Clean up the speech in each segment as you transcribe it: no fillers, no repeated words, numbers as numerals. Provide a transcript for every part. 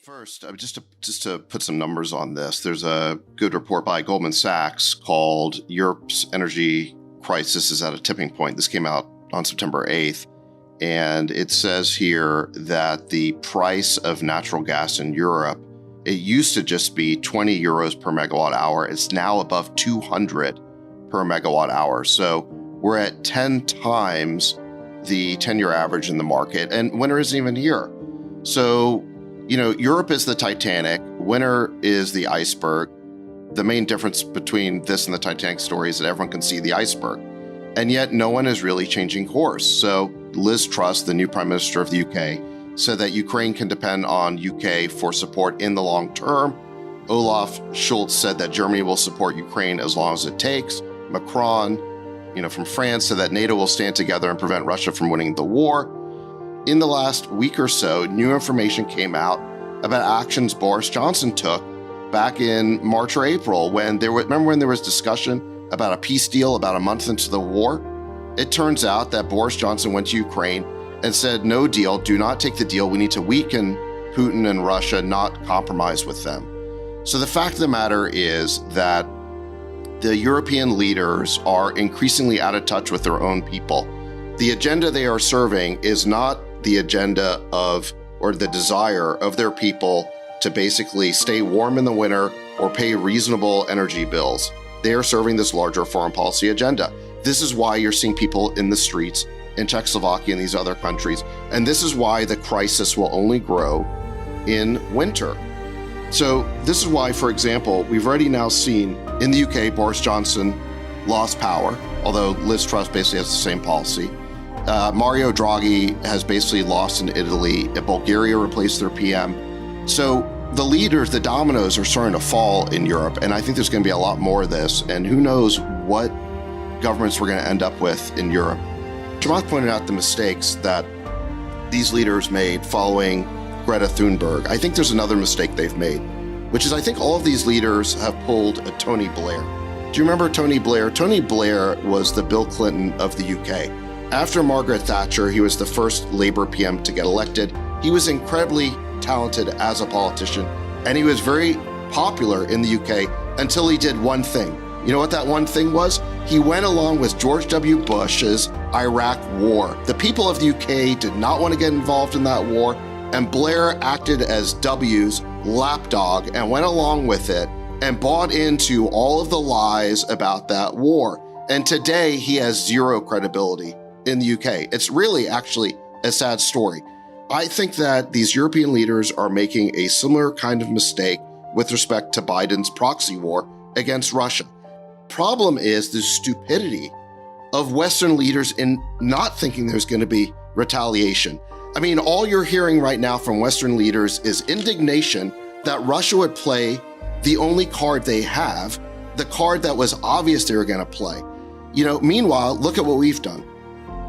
First, just to put some numbers on this, there's a good report by Goldman Sachs called Europe's Energy Crisis is at a Tipping Point. This came out on September 8th, and it says here that the price of natural gas in Europe, it used to just be 20 euros per megawatt hour. It's now above 200 per megawatt hour. So we're at 10 times the 10-year average in the market, and winter isn't even here. So Europe is the Titanic, winter is the iceberg. The main difference between this and the Titanic story is that everyone can see the iceberg. And yet no one is really changing course. So Liz Truss, the new Prime Minister of the UK, said that Ukraine can depend on UK for support in the long term. Olaf Scholz said that Germany will support Ukraine as long as it takes. Macron, from France, said that NATO will stand together and prevent Russia from winning the war. In the last week or so, new information came out about actions Boris Johnson took back in March or April remember when there was discussion about a peace deal about a month into the war? It turns out that Boris Johnson went to Ukraine and said, no deal, do not take the deal. We need to weaken Putin and Russia, not compromise with them. So the fact of the matter is that the European leaders are increasingly out of touch with their own people. The agenda they are serving is not the agenda or the desire of their people to basically stay warm in the winter or pay reasonable energy bills. They are serving this larger foreign policy agenda. This is why you're seeing people in the streets in Czechoslovakia and these other countries. And this is why the crisis will only grow in winter. So this is why, for example, we've already now seen in the UK, Boris Johnson lost power, although Liz Truss basically has the same policy. Mario Draghi has basically lost in Italy. Bulgaria replaced their PM. So the leaders, the dominoes are starting to fall in Europe. And I think there's going to be a lot more of this. And who knows what governments we're going to end up with in Europe. Chamath pointed out the mistakes that these leaders made following Greta Thunberg. I think there's another mistake they've made, which is I think all of these leaders have pulled a Tony Blair. Do you remember Tony Blair? Tony Blair was the Bill Clinton of the UK. After Margaret Thatcher, he was the first Labour PM to get elected. He was incredibly talented as a politician, and he was very popular in the UK until he did one thing. You know what that one thing was? He went along with George W. Bush's Iraq war. The people of the UK did not want to get involved in that war, and Blair acted as W's lapdog and went along with it and bought into all of the lies about that war. And today he has zero credibility in the UK. It's really actually a sad story. I think that these European leaders are making a similar kind of mistake with respect to Biden's proxy war against Russia. Problem is the stupidity of Western leaders in not thinking there's going to be retaliation. I mean, all you're hearing right now from Western leaders is indignation that Russia would play the only card they have, the card that was obvious they were going to play. Meanwhile, look at what we've done.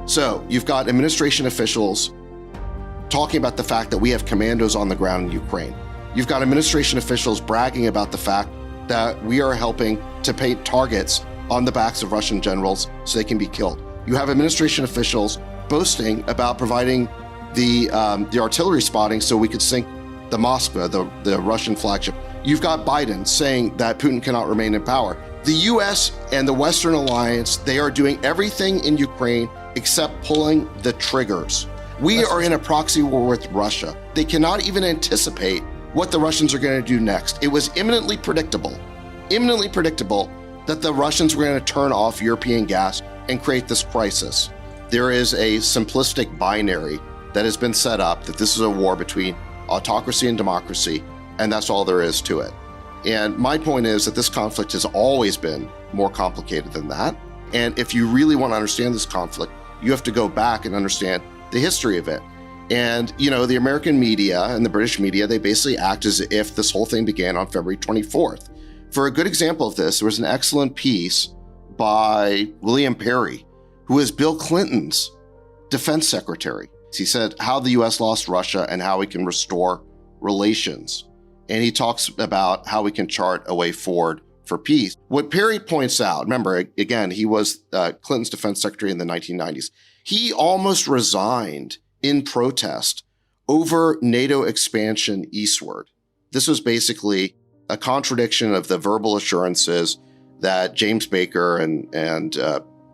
So you've got administration officials talking about the fact that we have commandos on the ground in Ukraine. You've got administration officials bragging about the fact that we are helping to paint targets on the backs of Russian generals so they can be killed. You have administration officials boasting about providing the artillery spotting so we could sink the Moskva, the Russian flagship. You've got Biden saying that Putin cannot remain in power. The US and the Western alliance, they are doing everything in Ukraine except pulling the triggers. We are in a proxy war with Russia. They cannot even anticipate what the Russians are going to do next. It was imminently predictable that the Russians were going to turn off European gas and create this crisis. There is a simplistic binary that has been set up that this is a war between autocracy and democracy, and that's all there is to it. And my point is that this conflict has always been more complicated than that. And if you really want to understand this conflict, you have to go back and understand the history of it. And, the American media and the British media, they basically act as if this whole thing began on February 24th. For a good example of this, there was an excellent piece by William Perry, who is Bill Clinton's defense secretary. He said how the US lost Russia and how we can restore relations. And he talks about how we can chart a way forward for peace. What Perry points out, remember, again, he was Clinton's defense secretary in the 1990s. He almost resigned in protest over NATO expansion eastward. This was basically a contradiction of the verbal assurances that James Baker and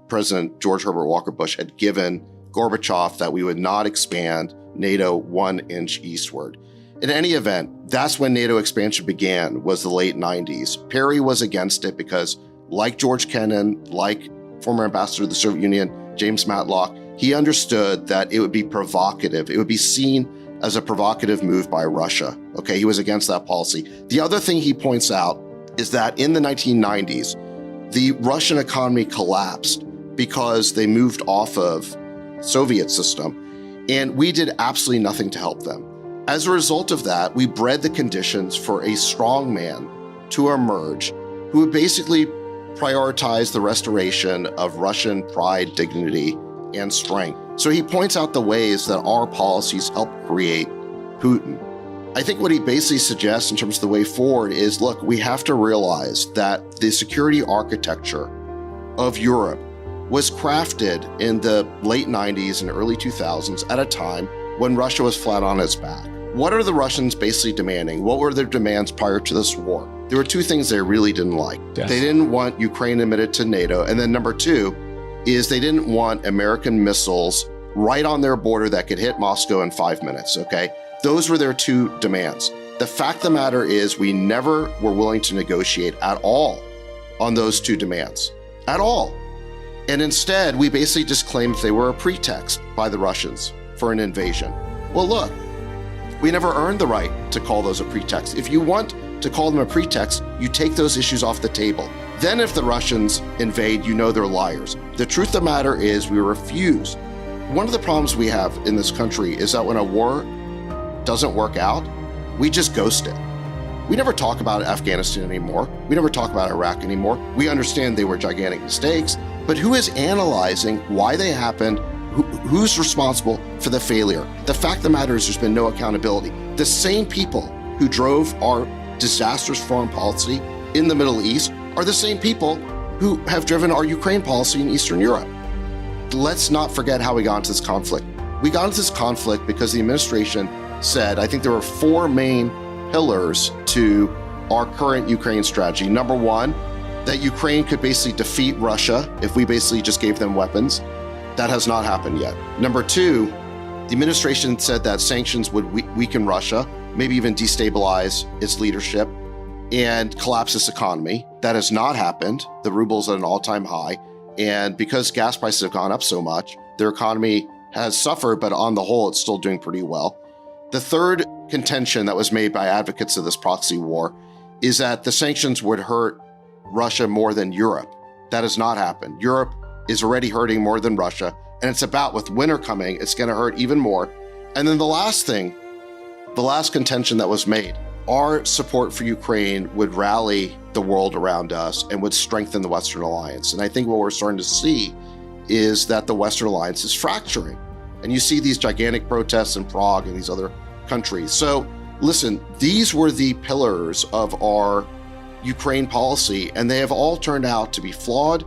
President George Herbert Walker Bush had given Gorbachev that we would not expand NATO 1 inch eastward. In any event, that's when NATO expansion began, was the late 90s. Perry was against it because, like George Kennan, like former ambassador of the Soviet Union, James Matlock, he understood that it would be provocative. It would be seen as a provocative move by Russia. Okay, he was against that policy. The other thing he points out is that in the 1990s, the Russian economy collapsed because they moved off of Soviet system, and we did absolutely nothing to help them. As a result of that, we bred the conditions for a strong man to emerge who would basically prioritize the restoration of Russian pride, dignity, and strength. So he points out the ways that our policies help create Putin. I think what he basically suggests in terms of the way forward is, look, we have to realize that the security architecture of Europe was crafted in the late 90s and early 2000s at a time when Russia was flat on its back. What are the Russians basically demanding? What were their demands prior to this war? There were two things they really didn't like. Yes. They didn't want Ukraine admitted to NATO. And then number two is they didn't want American missiles right on their border that could hit Moscow in 5 minutes, okay? Those were their two demands. The fact of the matter is we never were willing to negotiate at all on those two demands, at all. And instead, we basically just claimed they were a pretext by the Russians for an invasion. Well, look, we never earned the right to call those a pretext. If you want to call them a pretext, you take those issues off the table. Then if the Russians invade, you know they're liars. The truth of the matter is we refuse. One of the problems we have in this country is that when a war doesn't work out, we just ghost it. We never talk about Afghanistan anymore. We never talk about Iraq anymore. We understand they were gigantic mistakes, but who is analyzing why they happened? Who's responsible for the failure? The fact of the matter is there's been no accountability. The same people who drove our disastrous foreign policy in the Middle East are the same people who have driven our Ukraine policy in Eastern Europe. Let's not forget how we got into this conflict. We got into this conflict because the administration said, I think there were four main pillars to our current Ukraine strategy. Number one, that Ukraine could basically defeat Russia if we basically just gave them weapons. That has not happened yet. Number two, the administration said that sanctions would weaken Russia, maybe even destabilize its leadership and collapse its economy. That has not happened. The ruble's at an all-time high. And because gas prices have gone up so much, their economy has suffered, but on the whole, it's still doing pretty well. The third contention that was made by advocates of this proxy war is that the sanctions would hurt Russia more than Europe. That has not happened. Europe is already hurting more than Russia, and it's about, with winter coming, it's going to hurt even more. And then the last thing, the last contention that was made, our support for Ukraine would rally the world around us and would strengthen the Western alliance. And I think what we're starting to see is that the Western alliance is fracturing. And you see these gigantic protests in Prague and these other countries. So listen, these were the pillars of our Ukraine policy, and they have all turned out to be flawed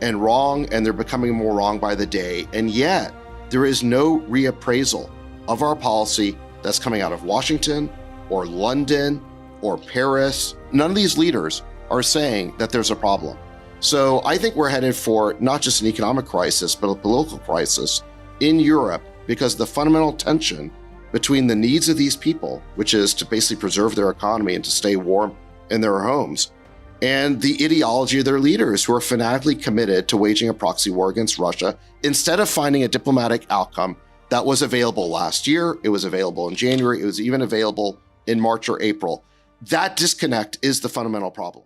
and wrong, and they're becoming more wrong by the day. And yet, there is no reappraisal of our policy that's coming out of Washington or London or Paris. None of these leaders are saying that there's a problem. So I think we're headed for not just an economic crisis, but a political crisis in Europe because of the fundamental tension between the needs of these people, which is to basically preserve their economy and to stay warm in their homes, and the ideology of their leaders who are fanatically committed to waging a proxy war against Russia instead of finding a diplomatic outcome that was available last year. It was available in January. It was even available in March or April. That disconnect is the fundamental problem.